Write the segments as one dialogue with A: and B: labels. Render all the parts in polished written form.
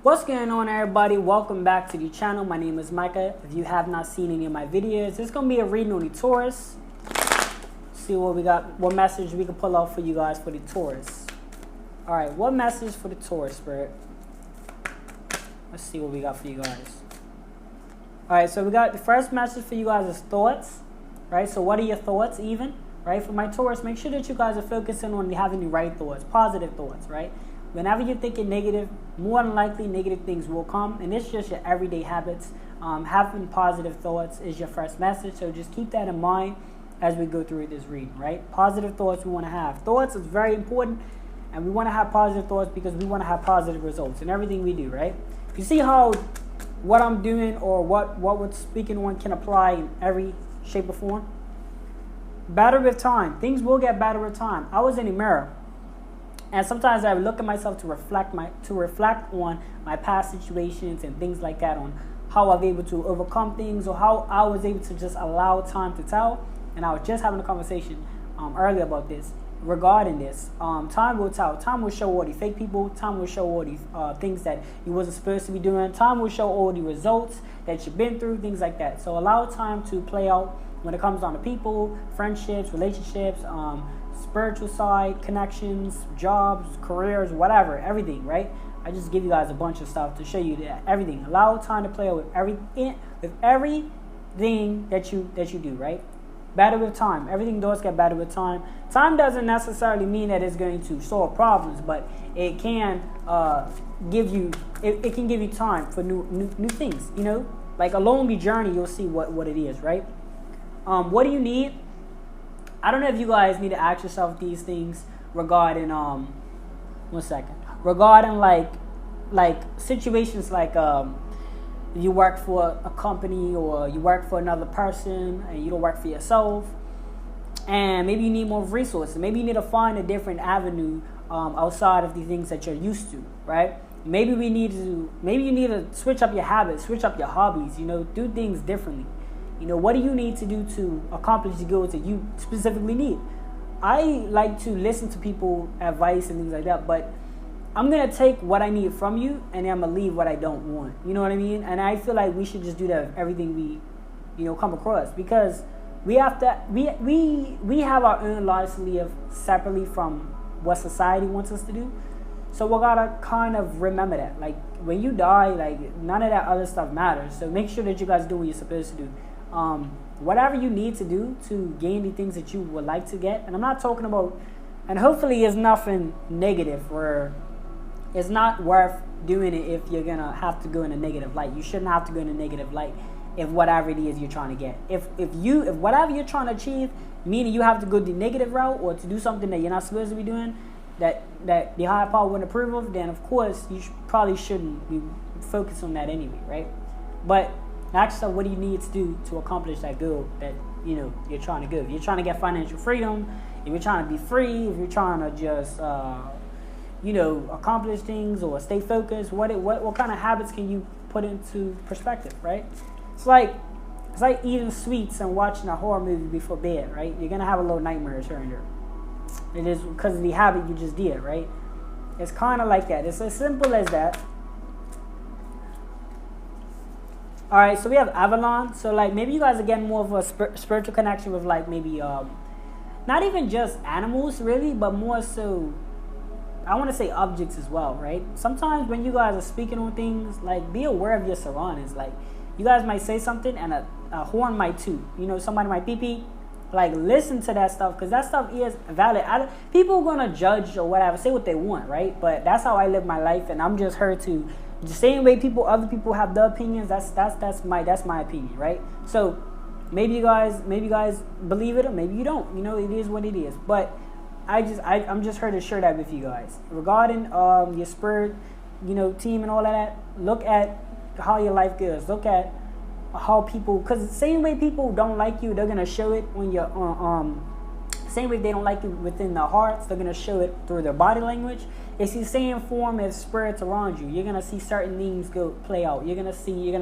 A: What's going on, everybody? Welcome back to the channel. My name is Micah. If you have not seen any of my videos, it's going to be a reading on the Taurus. See what we got, what message we can pull out for you guys for the Taurus. All right, what message for the Taurus, Spirit? Let's see what we got for you guys. All right, so we got the first message for you guys is thoughts, right? So what are your thoughts even, right? For my Taurus, make sure that you guys are focusing on having the right thoughts, positive thoughts, right? Whenever you're thinking negative, more than likely negative things will come. And it's just your everyday habits. Having positive thoughts is your first message. So just keep that in mind as we go through this reading, right? Positive thoughts we want to have. Thoughts is very important. And we want to have positive thoughts because we want to have positive results in everything we do, right? You see how what I'm doing or what we're speaking on can apply in every shape or form? Better with time. Things will get better with time. I was in the mirror. And sometimes I look at myself to reflect on my past situations and things like that, on how I've able to overcome things or how I was able to just allow time to tell. And I was just having a conversation earlier about this, regarding this. Time will tell. Time will show all the fake people. Time will show all the things that you wasn't supposed to be doing. Time will show all the results that you've been through, things like that. So allow time to play out when it comes down to people, friendships, relationships, spiritual side, connections, jobs, careers, whatever, everything, right? I just give you guys a bunch of stuff to show you that everything. Allow time to play with everything that you do, right? Better with time. Everything does get better with time. Time doesn't necessarily mean that it's going to solve problems, but it can give you time for new things, you know? Like along the journey, you'll see what it is, right? What do you need? I don't know if you guys need to ask yourself these things regarding regarding like situations like you work for a company or you work for another person and you don't work for yourself, and maybe you need more resources. Maybe you need to find a different avenue outside of the things that you're used to, right? Maybe you need to switch up your habits, switch up your hobbies, you know, do things differently. You know, what do you need to do to accomplish the goals that you specifically need? I like to listen to people's advice and things like that, but I'm going to take what I need from you and then I'm going to leave what I don't want. You know what I mean? And I feel like we should just do that with everything we, come across, because we have to, we have our own lives to live separately from what society wants us to do. So we got to kind of remember that. Like, when you die, like, none of that other stuff matters. So make sure that you guys do what you're supposed to do. Whatever you need to do to gain the things that you would like to get. And I'm not talking about, and hopefully it's nothing negative or it's not worth doing it if you're going to have to go in a negative light. You shouldn't have to go in a negative light if whatever it is you're trying to get. If whatever you're trying to achieve, meaning you have to go the negative route or to do something that you're not supposed to be doing, that the higher power wouldn't approve of, then of course you probably shouldn't be focused on that anyway, right? But ask yourself, what do you need to do to accomplish that goal that you're trying to go? If you're trying to get financial freedom, if you're trying to be free, if you're trying to just accomplish things or stay focused, what kind of habits can you put into perspective, right? It's like eating sweets and watching a horror movie before bed, right? You're gonna have a little nightmares here and there. It is because of the habit you just did, right? It's kind of like that. It's as simple as that. All right, so we have Avalon. So like maybe you guys are getting more of a spiritual connection with like maybe not even just animals really, but more so I want to say objects as well, right? Sometimes when you guys are speaking on things, like be aware of your surroundings. Like you guys might say something and a horn might toot. Somebody might beep beep. Like listen to that stuff because that stuff is valid. People are gonna judge or whatever, say what they want, right? But that's how I live my life, and I'm just here to. The same way other people have their opinions, that's my opinion, right? So maybe you guys believe it or maybe you don't. It is what it is. But I'm just here to share that with you guys regarding your spirit, team and all of that. Look at how your life goes. Look at how people, because the same way people don't like you, they're gonna show it when you're same way they don't like you within their hearts, they're gonna show it through their body language. It's the same form as spirits around you. You're gonna see certain things play out. You're gonna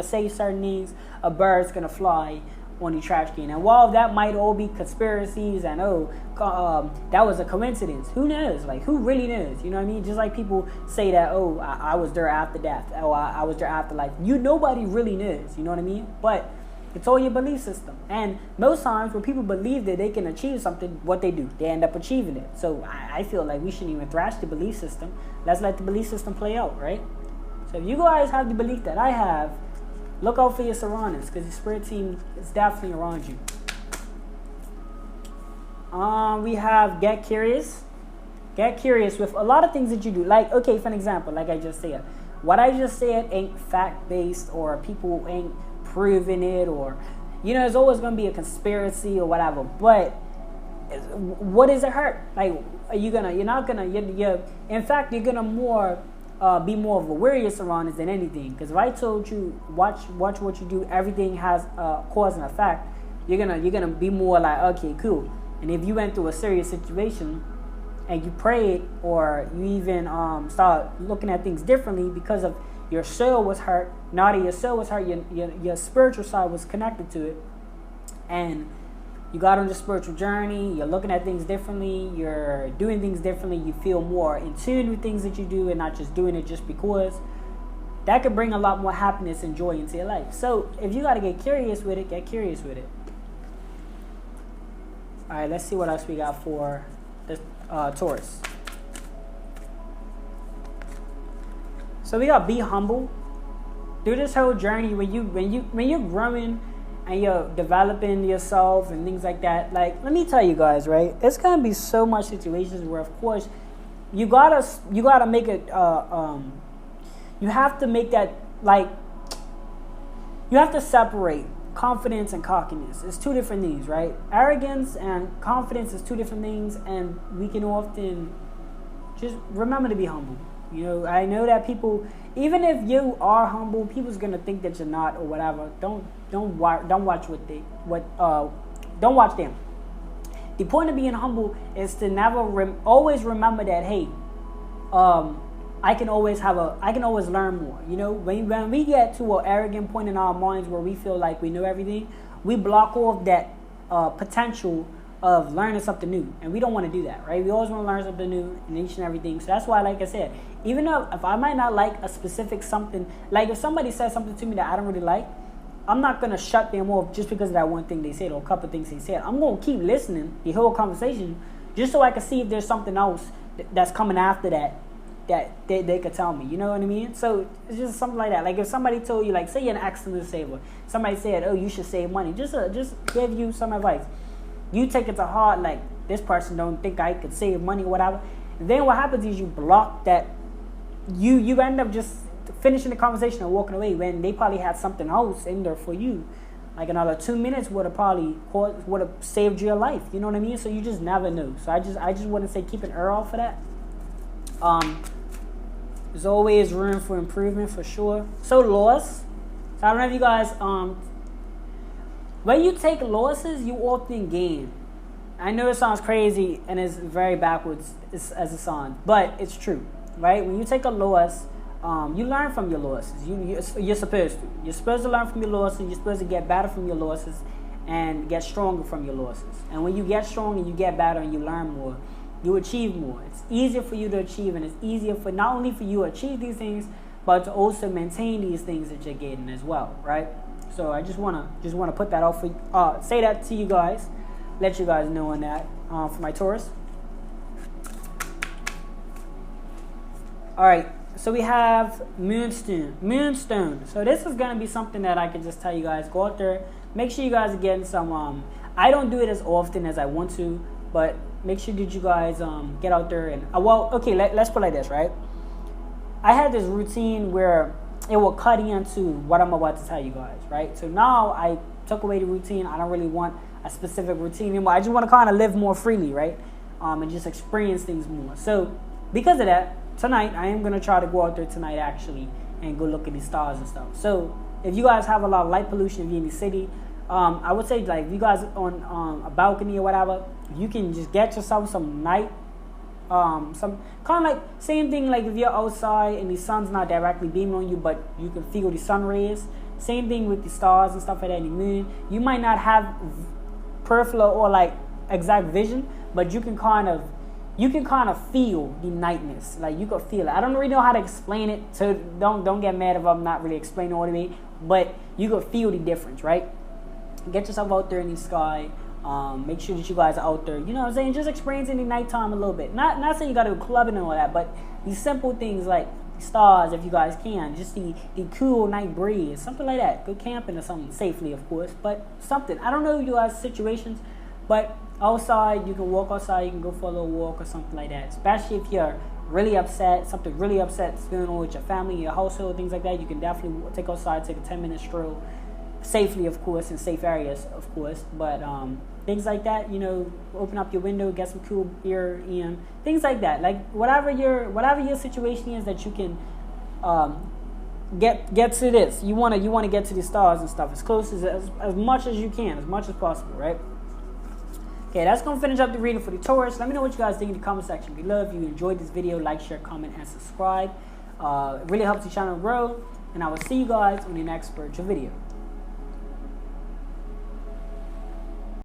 A: say certain things. A bird's gonna fly. on the trash can. And while that might all be conspiracies and that was a coincidence, who knows? Like, who really knows? You know what I mean? Just like people say that, I was there after death, I was there after life. Nobody really knows. You know what I mean? But it's all your belief system. And most times when people believe that they can achieve something, what they do, they end up achieving it. So I feel like we shouldn't even thrash the belief system. Let's let the belief system play out, right? So if you guys have the belief that I have, look out for your surroundings, because the spirit team is definitely around you. We have get curious. Get curious with a lot of things that you do. Like, okay, for an example, like I just said, what I just said ain't fact-based, or people ain't proving it, or, there's always going to be a conspiracy or whatever. But what does it hurt? Like, in fact, you're going to be more of aware of your surroundings than anything. Because if I told you watch what you do, everything has a cause and effect, you're gonna be more like, okay, cool. And if you went through a serious situation and you prayed, or you even start looking at things differently because of your soul was hurt, now that your soul was hurt, your spiritual side was connected to it, and you got on the spiritual journey, you're looking at things differently, you're doing things differently, you feel more in tune with things that you do and not just doing it just because, that could bring a lot more happiness and joy into your life. So if you got to get curious with it, get curious with it. All right, let's see what else we got for the Taurus. So we got be humble. Through this whole journey, when you're growing and you're developing yourself and things like that, like, let me tell you guys, right? It's gonna be so much situations where, of course, you gotta make it. You have to make that, like, you have to separate confidence and cockiness. It's two different things, right? Arrogance and confidence is two different things, and we can often just remember to be humble. I know that people, even if you are humble, people's gonna think that you're not or whatever. Don't watch don't watch them. The point of being humble is to never always remember that, hey, I can always learn more. When we get to an arrogant point in our minds where we feel like we know everything, we block off that potential of learning something new, and we don't want to do that, right? We always want to learn something new in each and everything. So that's why, like I said, even though if I might not like a specific something, like if somebody says something to me that I don't really like, I'm not gonna shut them off just because of that one thing they said or a couple things they said. I'm gonna keep listening the whole conversation just so I can see if there's something else that's coming after that they could tell me. You know what I mean? So it's just something like that. Like if somebody told you, like, say you're an excellent saver, somebody said, oh, you should save money, just give you some advice. You take it to heart, like, this person don't think I could save money or whatever. And then what happens is you block that. You end up just finishing the conversation and walking away when they probably had something else in there for you. Like another 2 minutes would have saved your life. You know what I mean? So you just never know. So I just want to say keep an ear out for that. There's always room for improvement for sure. So loss. So I don't know if you guys when you take losses, you often gain. I know it sounds crazy and it's very backwards as it sounds, but it's true, right? When you take a loss, you learn from your losses. You're supposed to. You're supposed to learn from your losses. You're supposed to get better from your losses and get stronger from your losses. And when you get strong and you get better and you learn more, you achieve more. It's easier for you to achieve, and it's easier for not only for you to achieve these things, but to also maintain these things that you're getting as well, right? So I just wanna put that out for say that to you guys, let you guys know on that for my Taurus. All right, so we have Moonstone. So this is gonna be something that I can just tell you guys, go out there, make sure you guys are getting some. I don't do it as often as I want to, but make sure that you guys get out there and let's put it like this, right? I had this routine where it will cut into what I'm about to tell you guys, right? So now I took away the routine. I don't really want a specific routine anymore. I just want to kind of live more freely, right? And just experience things more. So because of that, tonight I am going to try to go out there tonight actually and go look at these stars and stuff. So if you guys have a lot of light pollution if you're in the city, I would say, like, if you guys on a balcony or whatever, you can just get yourself some night, some kind of like same thing. Like if you're outside and the sun's not directly beaming on you, but you can feel the sun rays, Same thing with the stars and stuff like that, and the moon. You might not have peripheral or like exact vision, but you can kind of feel the nightness. Like you can feel it. I don't really know how to explain it, so don't get mad if I'm not really explaining what I mean. But you can feel the difference, right? Get yourself out there in the sky. Make sure that you guys are out there. You know what I'm saying? Just experiencing the nighttime a little bit. Not saying you got to go clubbing and all that, but these simple things like stars, if you guys can, just the cool night breeze, something like that. Go camping or something, safely of course, but something. I don't know you guys' situations, but outside, you can walk outside, you can go for a little walk or something like that. Especially if you're really upset, something really upset is going on with your family, your household, things like that. You can definitely take outside, take a 10-minute stroll, safely of course, in safe areas of course. But things like that, you know, open up your window, get some cool air in, things like that. Like whatever your situation is that you can get to this. You want to get to the stars and stuff as close as much as you can, as much as possible, right? Okay, that's going to finish up the reading for the Taurus. Let me know what you guys think in the comment section below. If you enjoyed this video, like, share, comment, and subscribe. It really helps the channel grow. And I will see you guys on the next spiritual video.